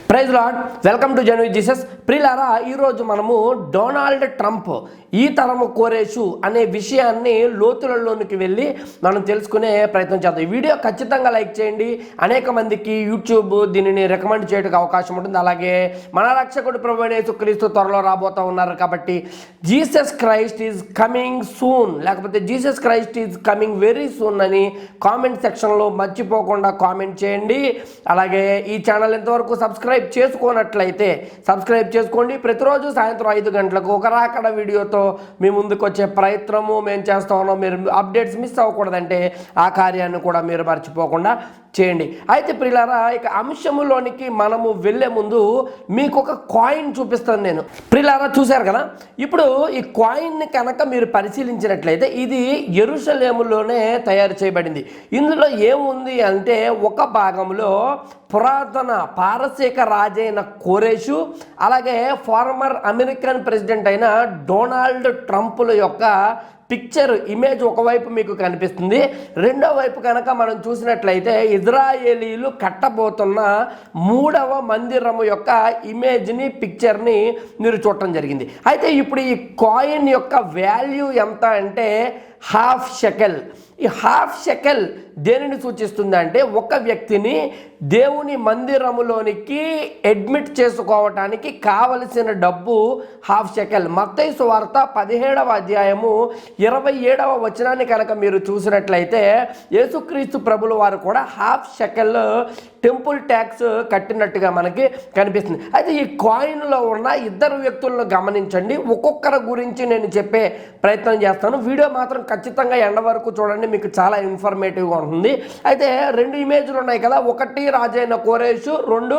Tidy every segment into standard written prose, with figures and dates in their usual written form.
Praise lord, welcome to genuine with Jesus. ప్రియులారా, ఈరోజు మనము డొనాల్డ్ ట్రంప్ ఈ తరము కోరేషు అనే విషయాన్ని లోతులలోనికి వెళ్ళి మనం తెలుసుకునే ప్రయత్నం చేద్దాం. ఈ వీడియో ఖచ్చితంగా లైక్ చేయండి. అనేక మందికి యూట్యూబ్ దీనిని రికమెండ్ చేయడానికి అవకాశం ఉంటుంది. అలాగే మన రక్షకుడు ప్రభువైన యేసుక్రీస్తు త్వరలో రాబోతూ ఉన్నారు కాబట్టి Jesus Christ is coming soon, లేకపోతే Jesus Christ is coming very soon అని కామెంట్ సెక్షన్లో మర్చిపోకుండా కామెంట్ చేయండి. అలాగే ఈ ఛానల్ ఎంతవరకు సబ్స్క్రైబ్ చేసుకోనట్లయితే సబ్స్క్రైబ్ చేసుకోండి. ప్రతిరోజు సాయంత్రం 5 గంటలకు ఒక రాకడ వీడియోతో మీ ముందుకు వచ్చే ప్రయత్నము మేము చేస్తా ఉన్నాం. మీరు అప్డేట్స్ మిస్ అవ్వకూడదంటే ఆ కార్యాన్ని కూడా మీరు మర్చిపోకుండా చేయండి. అయితే ప్రియులారా, ఇక అంశములోనికి మనము వెళ్ళే ముందు మీకు ఒక కాయిన్ చూపిస్తాను నేను. ప్రియులారా, చూశారు కదా, ఇప్పుడు ఈ కాయిన్ని కనుక మీరు పరిశీలించినట్లయితే ఇది యెరూషలేములోనే తయారు చేయబడింది. ఇందులో ఏముంది అంటే ఒక భాగంలో పురాతన పారసీక రాజైన కోరేషు, అలాగే ఫార్మర్ అమెరికన్ ప్రెసిడెంట్ అయిన డొనాల్డ్ ట్రంప్ల యొక్క పిక్చర్ ఇమేజ్ ఒకవైపు మీకు కనిపిస్తుంది. రెండో వైపు కనుక మనం చూసినట్లయితే ఇజ్రాయేలీలు కట్టబోతున్న 3వ మందిరము యొక్క ఇమేజ్ని, పిక్చర్ని మీరు చూడటం జరిగింది. అయితే ఇప్పుడు ఈ కాయిన్ యొక్క వాల్యూ ఎంత అంటే ½ షెకెల్. ఈ ½ షెకెల్ దేనిని సూచిస్తుంది అంటే ఒక వ్యక్తిని దేవుని మందిరములోనికి అడ్మిట్ చేసుకోవటానికి కావలసిన డబ్బు ½ షెకెల్. మత్తయి సువార్త 17వ అధ్యాయము 27వ వచనాన్ని కనుక మీరు చూసినట్లయితే యేసుక్రీస్తు ప్రభుల వారు కూడా ½ షెకెల్ టెంపుల్ ట్యాక్స్ కట్టినట్టుగా మనకి కనిపిస్తుంది. అయితే ఈ కాయిన్లో ఉన్న ఇద్దరు వ్యక్తులను గమనించండి. ఒక్కొక్కరి గురించి నేను చెప్పే ప్రయత్నం చేస్తాను. వీడియో మాత్రం ఖచ్చితంగా ఎండ వరకు చూడండి, మీకు చాలా ఇన్ఫర్మేటివ్గా ఉంటుంది. అయితే 2 ఇమేజ్లు ఉన్నాయి కదా, ఒకటి రాజైన కోరేషు, 2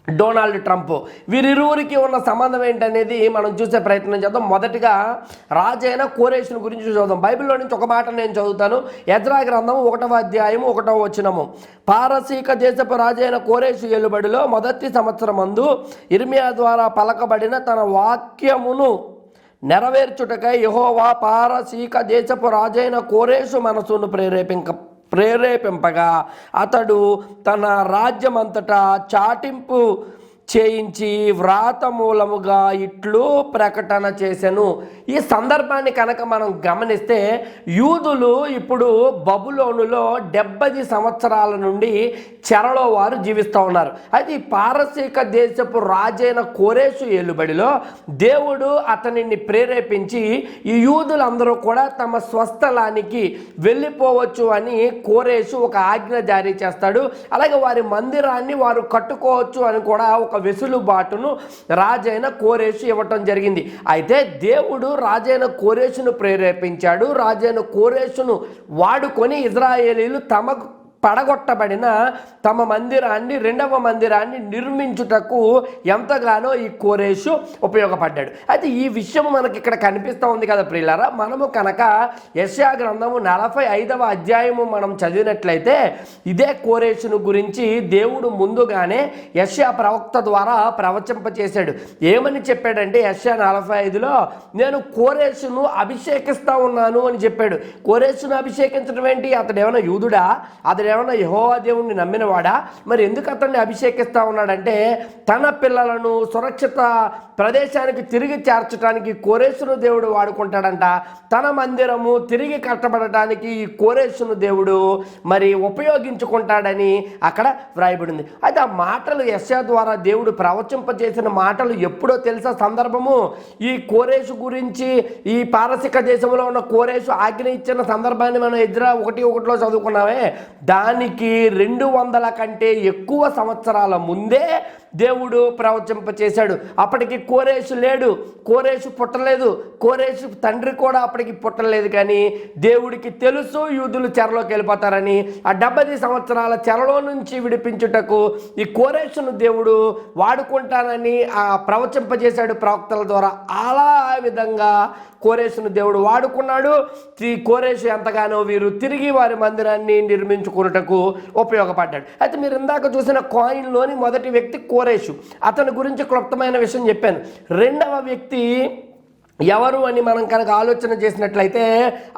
డొనాల్డ్ ట్రంప్. వీరిరువురికి ఉన్న సంబంధం ఏంటనేది మనం చూసే ప్రయత్నం చేద్దాం. మొదటిగా రాజైన కోరేషుని గురించి చూద్దాం. బైబిల్లో నుంచి ఒక మాట నేను చదువుతాను. ఎజ్రా గ్రంథము 1వ అధ్యాయము 1వ వచనము. పారసీక దేశపు రాజైన కోరేషు ఏలుబడిలో మొదటి సంవత్సరమందు ఇర్మియా ద్వారా పలకబడిన తన వాక్యమును నెరవేర్చుటకై యెహోవా పారసీక దేశపు రాజైన కోరేషు మనసును ప్రేరేపింపగా అతడు తన రాజ్యమంతటా చాటింపు చేయించి వ్రాత మూలముగా ఇట్లు ప్రకటన చేసెను. ఈ సందర్భాన్ని కనుక మనం గమనిస్తే యూదులు ఇప్పుడు బబులోనులో 70 సంవత్సరాల నుండి చెరలో వారు జీవిస్తూ ఉన్నారు. అయితే ఈ పారసీక దేశపు రాజైన కోరేషు ఏలుబడిలో దేవుడు అతనిని ప్రేరేపించి ఈ యూదులందరూ కూడా తమ స్వస్థలానికి వెళ్ళిపోవచ్చు అని కోరేషు ఒక ఆజ్ఞ జారీ చేస్తాడు. అలాగే వారి మందిరాన్ని వారు కట్టుకోవచ్చు అని కూడా ఒక వెసులుబాటును రాజైన కోరేషు ఇవ్వటం జరిగింది. అయితే దేవుడు రాజైన కోరేషును ప్రేరేపించాడు. రాజైన కోరేషును వాడుకొని ఇజ్రాయేలీలు తమకు పడగొట్టబడిన తమ మందిరాన్ని, 2వ మందిరాన్ని నిర్మించుటకు ఎంతగానో ఈ కోరేషు ఉపయోగపడ్డాడు. అయితే ఈ విషయం మనకి ఇక్కడ కనిపిస్తూ ఉంది కదా ప్రియులారా. మనము కనుక యెషయా గ్రంథము 45వ అధ్యాయము మనం చదివినట్లయితే ఇదే కోరేషును గురించి దేవుడు ముందుగానే యెషయా ప్రవక్త ద్వారా ప్రవచింపచేశాడు. ఏమని చెప్పాడంటే యెషయా 45లో నేను కోరేషును అభిషేకిస్తూ ఉన్నాను అని చెప్పాడు. కోరేషును అభిషేకించడం ఏంటి? అతడు ఏమైనా యూదుడా? అతడు ఏమన్నా యెహోవా దేవుణ్ణి నమ్మినవాడా? మరి ఎందుకు అతన్ని అభిషేకిస్తూ ఉన్నాడంటే తన పిల్లలను సురక్షిత ప్రదేశానికి తిరిగి చేర్చడానికి కోరేషును దేవుడు వాడుకుంటాడంట. తన మందిరము తిరిగి కట్టబడటానికి ఈ కోరేషును దేవుడు మరి ఉపయోగించుకుంటాడని అక్కడ వ్రాయబడింది. అయితే ఆ మాటలు యెషయా ద్వారా దేవుడు ప్రవచింపజేసిన మాటలు ఎప్పుడో తెలుసా సందర్భము? ఈ కోరేషు గురించి, ఈ పారసీక దేశంలో ఉన్న కోరేషు ఆజ్ఞ ఇచ్చిన సందర్భాన్ని మనం ఎజ్రా 1:1లో చదువుకున్నామే. దానికి 200 కంటే ఎక్కువ సంవత్సరాల ముందే దేవుడు ప్రవచింపచేశాడు. అప్పటికి కోరేషు లేడు, కోరేషు పుట్టలేదు, కోరేషు తండ్రి కూడా అప్పటికి పుట్టలేదు. కానీ దేవుడికి తెలుసు యూదులు చెరలోకి వెళ్ళిపోతారని. ఆ 70 సంవత్సరాల చెరలో నుంచి విడిపించుటకు ఈ కోరేషును దేవుడు వాడుకుంటానని ప్రవచింపజేశాడు ప్రవక్తల ద్వారా. అలా విధంగా కోరేషును దేవుడు వాడుకున్నాడు. ఈ కోరేషు ఎంతగానో వీరు తిరిగి వారి మందిరాన్ని నిర్మించుకున్నటకు ఉపయోగపడ్డాడు. అయితే మీరు ఇందాక చూసిన కాయిన్లోని మొదటి వ్యక్తి కోరేషు. అతని గురించి క్లుప్తమైన విషయం చెప్పాను. రెండవ వ్యక్తి ఎవరు అని మనం కనుక ఆలోచన చేసినట్లయితే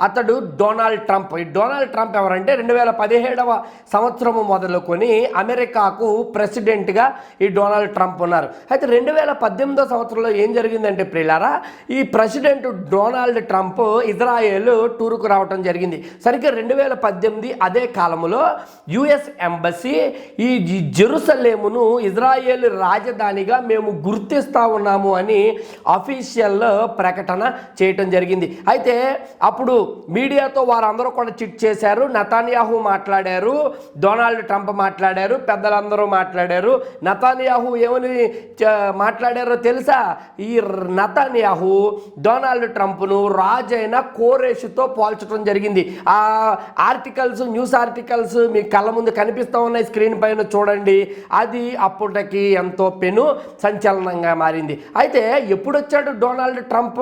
అతడు డొనాల్డ్ ట్రంప్. ఈ డొనాల్డ్ ట్రంప్ ఎవరంటే 2017వ సంవత్సరము మొదలుకొని అమెరికాకు ప్రెసిడెంట్గా ఈ డొనాల్డ్ ట్రంప్ ఉన్నారు. అయితే 2018వ సంవత్సరంలో ఏం జరిగిందంటే ప్రియులారా, ఈ ప్రెసిడెంట్ డొనాల్డ్ ట్రంప్ ఇజ్రాయెల్ టూరుకు రావడం జరిగింది. సరిగ్గా 2018 అదే కాలంలో యుఎస్ ఎంబసీ ఈ జెరూసలేమును ఇజ్రాయెల్ రాజధానిగా మేము గుర్తిస్తా ఉన్నాము అని అఫీషియల్ ప్రకటన చేయటం జరిగింది. అయితే అప్పుడు మీడియాతో వారందరూ కూడా చిట్ చేశారు. నెతన్యాహు మాట్లాడారు, డొనాల్డ్ ట్రంప్ మాట్లాడారు, పెద్దలందరూ మాట్లాడారు. నెతన్యాహు ఏమని మాట్లాడారో తెలుసా? ఈ నెతన్యాహు డొనాల్డ్ ట్రంప్ను రాజైన కోరేషుతో పోల్చడం జరిగింది. ఆ ఆర్టికల్స్, న్యూస్ ఆర్టికల్స్ మీ కళ్ళ ముందు కనిపిస్తూ ఉన్నాయి, స్క్రీన్ పైన చూడండి. అది అప్పటికి ఎంతో పెను సంచలనంగా మారింది. అయితే ఎప్పుడు వచ్చాడు డొనాల్డ్ ట్రంప్?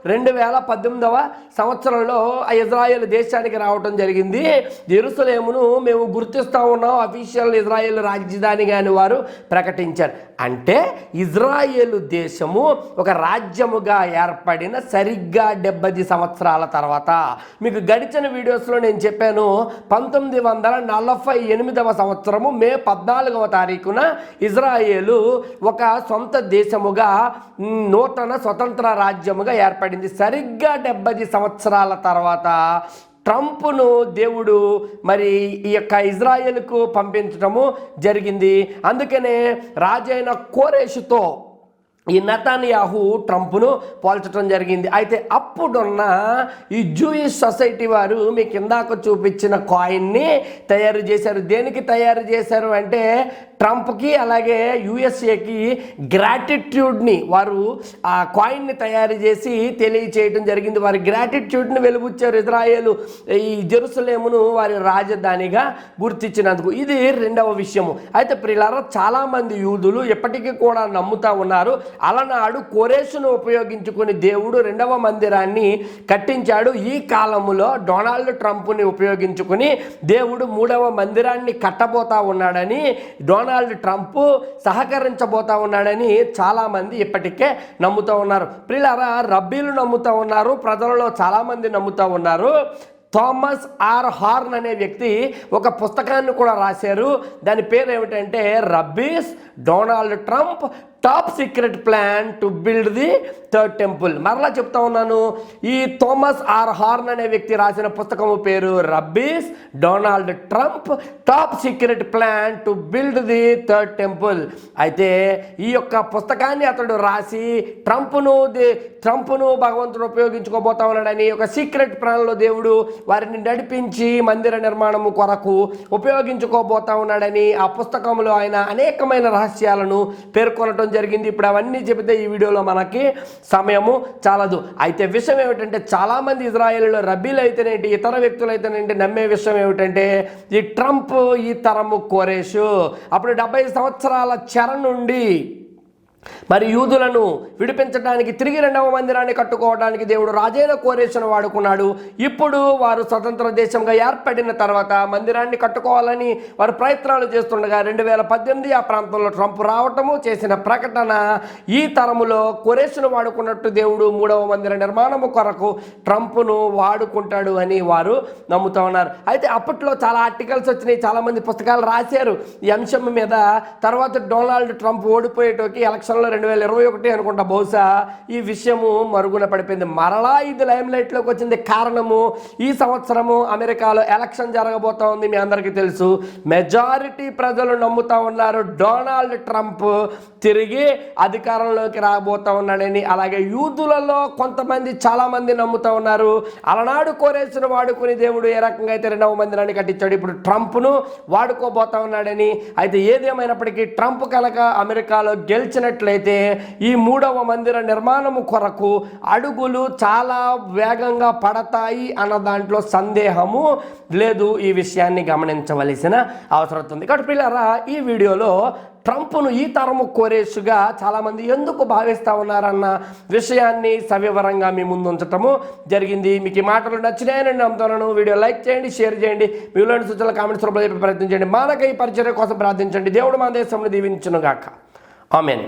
2018వ సంవత్సరంలో ఇజ్రాయెల్ దేశానికి రావటం జరిగింది. జెరూసలేమును మేము గుర్తిస్తూ ఉన్నాం, అఫీషియల్ ఇజ్రాయెల్ రాజధానిగా అని వారు ప్రకటించారు. అంటే ఇజ్రాయెల్ దేశము ఒక రాజ్యముగా ఏర్పడిన సరిగ్గా 70 సంవత్సరాల తర్వాత, మీకు గడిచిన వీడియోస్లో నేను చెప్పాను, 1948వ సంవత్సరము మే 14వ తారీఖున ఇజ్రాయేలు ఒక సొంత దేశముగా, నూతన స్వతంత్ర రాజ్యముగా ఏర్పడింది. సరిగ్గా 70 సంవత్సరాల తర్వాత ట్రంప్ను దేవుడు మరి ఈ యొక్క ఇజ్రాయెల్కు పంపించడము జరిగింది. అందుకనే రాజైన కోరేషుతో ఈ నెతన్యాహు ట్రంప్ను పోల్చడం జరిగింది. అయితే అప్పుడున్న ఈ జూయిష్ సొసైటీ వారు మీకు ఇందాక చూపించిన కాయిన్ని తయారు చేశారు. దేనికి తయారు చేశారు అంటే ట్రంప్కి అలాగే యుఎస్ఏకి గ్రాటిట్యూడ్ని వారు ఆ కాయిన్ని తయారు చేసి తెలియచేయడం జరిగింది. వారి గ్రాటిట్యూడ్ని వెలుబుచ్చారు. ఇజ్రాయేలు ఈ జెరూసలేమును వారి రాజధానిగా గుర్తించినందుకు. ఇది రెండవ విషయము. అయితే ప్రియులారా, చాలామంది యూదులు ఎప్పటికీ కూడా నమ్ముతా ఉన్నారు, అలనాడు కోరేషును ఉపయోగించుకుని దేవుడు రెండవ మందిరాన్ని కట్టించాడు. ఈ కాలములో డొనాల్డ్ ట్రంప్ని ఉపయోగించుకుని దేవుడు మూడవ మందిరాన్ని కట్టబోతా ఉన్నాడని, డొనాల్డ్ ట్రంప్ సహకరించబోతా ఉన్నాడని చాలామంది ఇప్పటికే నమ్ముతూ ఉన్నారు. ప్రియులారా, రబ్బీలు నమ్ముతూ ఉన్నారు, ప్రజలలో చాలామంది నమ్ముతూ ఉన్నారు. థామస్ ఆర్ హార్న్ అనే వ్యక్తి ఒక పుస్తకాన్ని కూడా రాశారు. దాని పేరు ఏమిటంటే rabbis Donald Trump top secret plan to build the third temple. మరలా చెప్తా ఉన్నాను, ఈ థామస్ ఆర్ హార్న్ అనే వ్యక్తి రాసిన పుస్తకము పేరు rabbis Donald Trump top secret plan to build the third temple. అయితే ఈ యొక్క పుస్తకాన్ని అతడు రాసి ట్రంప్ను భగవంతుడు ఉపయోగించుకోబోతా ఉన్నాడని, ఒక సీక్రెట్ ప్లాన్లో దేవుడు వారిని నడిపించి మందిర నిర్మాణము కొరకు ఉపయోగించుకోబోతా ఉన్నాడని ఆ పుస్తకంలో ఆయన అనేకమైన రహస్యాలను పేర్కొనటం జరిగింది. ఇప్పుడు అవన్నీ చెబితే ఈ వీడియోలో మనకి సమయము చాలదు. అయితే విషయం ఏమిటంటే, చాలామంది ఇజ్రాయేల్లో రబ్బీలు అయితేనేంటి, ఇతర వ్యక్తులు అయితేనేంటి నమ్మే విషయం ఏమిటంటే, ఈ ట్రంప్ ఈ తరము కోరేషు అప్పుడు 70 సంవత్సరాల చెర నుండి మరి యూదులను విడిపించడానికి తిరిగి రెండవ మందిరాన్ని కట్టుకోవడానికి దేవుడు రాజైన కోరేషును వాడుకున్నాడు. ఇప్పుడు వారు స్వతంత్ర దేశంగా ఏర్పడిన తర్వాత మందిరాన్ని కట్టుకోవాలని వారు ప్రయత్నాలు చేస్తుండగా 2018 ఆ ప్రాంతంలో ట్రంప్ రావటము, చేసిన ప్రకటన ఈ తరములో కోరేషును వాడుకున్నట్టు దేవుడు మూడవ మందిర నిర్మాణము కొరకు ట్రంప్ను వాడుకుంటాడు అని వారు నమ్ముతూ ఉన్నారు. అయితే అప్పట్లో చాలా ఆర్టికల్స్ వచ్చినాయి, చాలామంది పుస్తకాలు రాశారు ఈ అంశం మీద. తర్వాత డొనాల్డ్ ట్రంప్ ఓడిపోయేటోకి ఎలక్షన్లో 2021 అనుకుంటా బహుశా ఈ విషయము మరుగున పడిపోయింది. మరలా ఇది లైమ్ లైట్లోకి వచ్చింది. కారణము, ఈ సంవత్సరము అమెరికాలో ఎలక్షన్ జరగబోతా ఉంది. మీ అందరికీ తెలుసు, మెజారిటీ ప్రజలు నమ్ముతా ఉన్నారు డొనాల్డ్ ట్రంప్ తిరిగి అధికారంలోకి రాబోతా ఉన్నాడని. అలాగే యూదులలో కొంతమంది చాలామంది నమ్ముతా ఉన్నారు అలనాడు కోరేషును వాడుకుని దేవుడు ఏ రకంగా అయితే రెండవ మందిరాన్ని కట్టించాడు, ఇప్పుడు ట్రంప్ను వాడుకోబోతా ఉన్నాడని. అయితే ఏదేమైనప్పటికీ ట్రంప్ కనుక అమెరికాలో గెలిచినట్లయితే ఈ మూడవ మందిర నిర్మాణము కొరకు అడుగులు చాలా వేగంగా పడతాయి అన్న దాంట్లో సందేహము లేదు. ఈ విషయాన్ని గమనించవలసిన అవసరం ఉంది. కాబట్టి పిల్లరా, ఈ వీడియోలో ట్రంప్ను ఈ తరము కోరేషుగా చాలామంది ఎందుకు భావిస్తూ ఉన్నారన్న విషయాన్ని సవివరంగా మీ ముందు ఉంచటము జరిగింది. మీకు ఈ మాటలు నచ్చినాయని నమ్ముతున్నాను. వీడియో లైక్ చేయండి, షేర్ చేయండి, మీ విలువైన సూచనలు కామెంట్స్ రూపంలో చెప్పే ప్రయత్నం చేయండి. మానక ఈ పరిచర్య కోసం ప్రార్థించండి. దేవుడు మన దేశంలో దీవించును గాక. ఆమేన్.